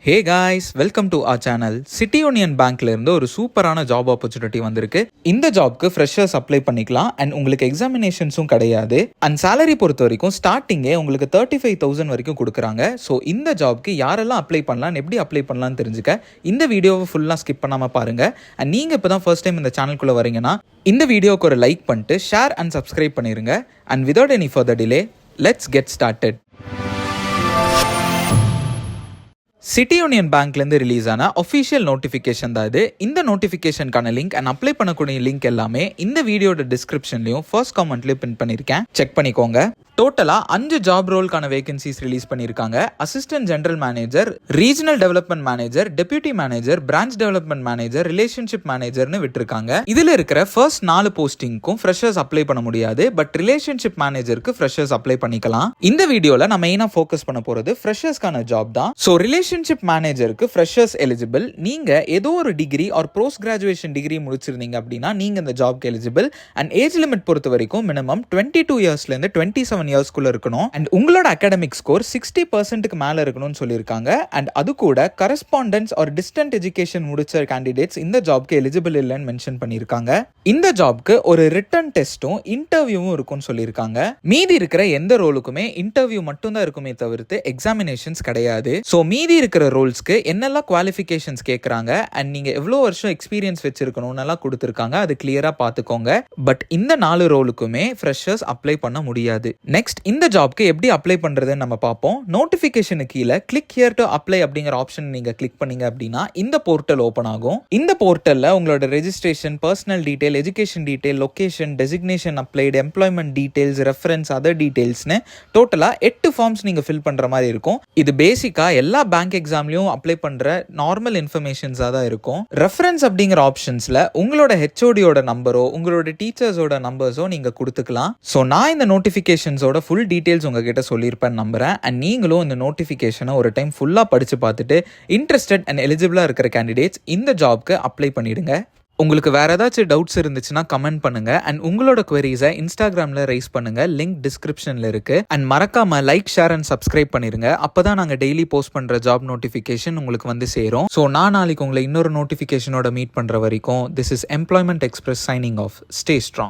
Hey guys, welcome to our channel. City union பேங்க்ல இருந்து ஒரு சூப்பரான ஜாப் ஆப்பர்ச்சுனிட்டி வந்திருக்கு. இந்த ஜாப்க்கு ஃப்ரெஷர்ஸ் அப்ளை பண்ணிக்கலாம் அண்ட் உங்களுக்கு எக்ஸாமினேஷன்ஸும் கிடையாது. அண்ட் சேலரி பொறுத்த வரைக்கும் ஸ்டார்டிங்கே உங்களுக்கு 35,000 வரைக்கும் கொடுக்குறாங்க. ஸோ இந்த ஜாப்க்கு யாரெல்லாம் அப்ளை பண்ணலாம், எப்படி அப்ளை பண்ணலாம்னு தெரிஞ்சுக்க இந்த வீடியோவை ஃபுல்லாக ஸ்கிப் பண்ணாமல் பாருங்க. அண்ட் நீங்கள் இப்போ தான் ஃபர்ஸ்ட் டைம் இந்த சேனலுக்குள்ளே வரீங்கன்னா இந்த வீடியோக்கு ஒரு லைக் பண்ணிட்டு ஷேர் அண்ட் சப்ஸ்கிரைப் பண்ணிருங்க. And without any further delay let's get started. City union பேங்க்லேருந்து ரிலீஸ் ஆன ஒஃபிஷியல் நோட்டிஃபிகேஷன் தான் இது. இந்த நோட்டிஃபிகேஷனுக்கான லிங்க் அண்ட் அப்ளை பண்ணக்கூடிய லிங்க் எல்லாமே இந்த வீடியோட டிஸ்கிரிப்ஷன்லையும் ஃபர்ஸ்ட் கமெண்ட்லையும் பின் பண்ணியிருக்கேன், செக் பண்ணிக்கோங்க. டோட்டலாக 5 ஜாப் ரோல்கான வேகன்சிஸ் ரிலீஸ் பண்ணியிருக்காங்க. Assistant general manager, regional development manager, deputy manager, branch development manager, relationship மேனேஜர்னு விட்டுருக்காங்க. இதில் இருக்கிற ஃபர்ஸ்ட் 4 போஸ்டிங்க்கும் ஃப்ரெஷர்ஸ் அப்ளை பண்ண முடியாது. பட் ரிலேஷன்ஷிப் மேனேஜருக்கு ஃப்ரெஷர்ஸ் அப்ளை பண்ணிக்கலாம். இந்த வீடியோவில் நான் மெயினாக ஃபோக்கஸ் பண்ண போகிறது ஃப்ரெஷர்ஸ்க்கான ஜாப் தான். ஸோ ரிலேஷன்ஷிப் மேனேஜருக்கு ஃப்ரெஷர்ஸ் எலிஜிபிள். நீங்கள் ஏதோ ஒரு degree or post graduation degree முடிச்சிருந்தீங்க அப்படின்னா நீங்கள் இந்த ஜாப்க்கு எலிஜிபிள். அண்ட் ஏஜ் லிமிட் பொறுத்த வரைக்கும் மினிமம் 22 இயர்ஸ்லேருந்து 27 இயர்ஸ்க்குள்ள இருக்கணும். அண்ட் உங்களோட அகாடமிக் ஸ்கோர் 60% மேல இருக்கணும்னு சொல்லியிருக்காங்க. அண்ட் அது கூட கரஸ்பாண்டன்ஸ் ஆர் டிஸ்டன்ட் எஜுகேஷன் முடிச்ச கேண்டிடேட்ஸ் இந்த ஜாப்க்கு எலிஜிபிள் இல்லைன்னு மென்ஷன் பண்ணியிருக்காங்க. இந்த ஜாப்க்கு ஒரு ரிட்டன் டெஸ்ட்டும் இன்டர்வியூவும் இருக்கும்னு சொல்லியிருக்காங்க. மீதி இருக்கிற எந்த ரோலுக்குமே இன்டர்வியூ மட்டும் தான் இருக்குமே தவிர்த்து எக்ஸாமினேஷன்ஸ் கிடையாது. ஸோ மீதி இருக்கிற ரோல்ஸ்க்கு என்னெல்லாம் குவாலிஃபிகேஷன்ஸ் கேட்குறாங்க அண்ட் நீங்க எவ்வளோ வருஷம் எக்ஸ்பீரியன்ஸ் வச்சிருக்கணும்னு எல்லாம் கொடுத்துருக்காங்க, அது கிளியரா பார்த்துக்கோங்க. பட் இந்த 4 ரோலுக்குமே ஃப்ரெஷர்ஸ் அப்ளை பண்ண முடியாது. நெக்ஸ்ட் இந்த ஜாப்க்கு எப்படி அப்ளை பண்றதுன்னு நம்ம பார்ப்போம். நோட்டிஃபிகேஷனுக்கு கீழே கிளிக் ஹியர் டு அப்ளை அப்படிங்கிற ஆப்ஷன் நீங்க கிளிக் பண்ணீங்க அப்படின்னா இந்த போர்ட்டல் ஓப்பன் ஆகும். இந்த போர்ட்டல்ல உங்களோட registration, personal detail, education detail, location, designation applied, employment details, reference, other டீடைல்ஸ்னு டோட்டலா 8 ஃபார்ம்ஸ் நீங்க ஃபில் பண்ற மாதிரி இருக்கும். இது பேசிக்கா எல்லா பேங்க் எக்ஸாம்லயும் அப்ளை பண்ற நார்மல் இன்ஃபர்மேஷன்ஸா தான் இருக்கும். ரெஃபரன்ஸ் அப்படிங்கிற ஆப்ஷன்ஸ்ல உங்களோட ஹெச்ஓடியோட நம்பரோ உங்களோட டீச்சர்ஸோட நம்பர்ஸோ நீங்க கொடுத்துக்கலாம். ஸோ நான் இந்த நோட்டிஃபிகேஷன்ஸோட ஃபுல் டீடைல்ஸ் உங்ககிட்ட சொல்லியிருப்பேன் நம்புறேன். அண்ட் நீங்களும் இந்த நோட்டிஃபிகேஷனை ஒரு டைம் ஃபுல்லாக படித்து பார்த்துட்டு இன்ட்ரெஸ்டட் அண்ட் எலிஜிபிளாக இருக்கிற கேண்டிடேட்ஸ் இந்த ஜாப்க்கு அப்ளை பண்ணிடுங்க. உங்களுக்கு வேற ஏதாச்சும் டவுட்ஸ் இருந்துச்சுன்னா கமெண்ட் பண்ணுங்க. அண்ட் உங்களோட குவரிஸை இன்ஸ்டாகிராமில் ரைஸ் பண்ணுங்க, லிங்க் டிஸ்கிரிப்ஷனில் இருக்கு. அண்ட் மறக்காம லைக், ஷேர் அண்ட் சப்ஸ்கிரைப் பண்ணிருங்க. அப்பதான் நாங்கள் டெய்லி போஸ்ட் பண்ற ஜாப் நோட்டிஃபிகேஷன் உங்களுக்கு வந்து சேரும். ஸோ நான் நாளைக்கு உங்களை இன்னொரு நோட்டிஃபிகேஷனோட மீட் பண்ற வரைக்கும் this is employment express signing off. Stay strong.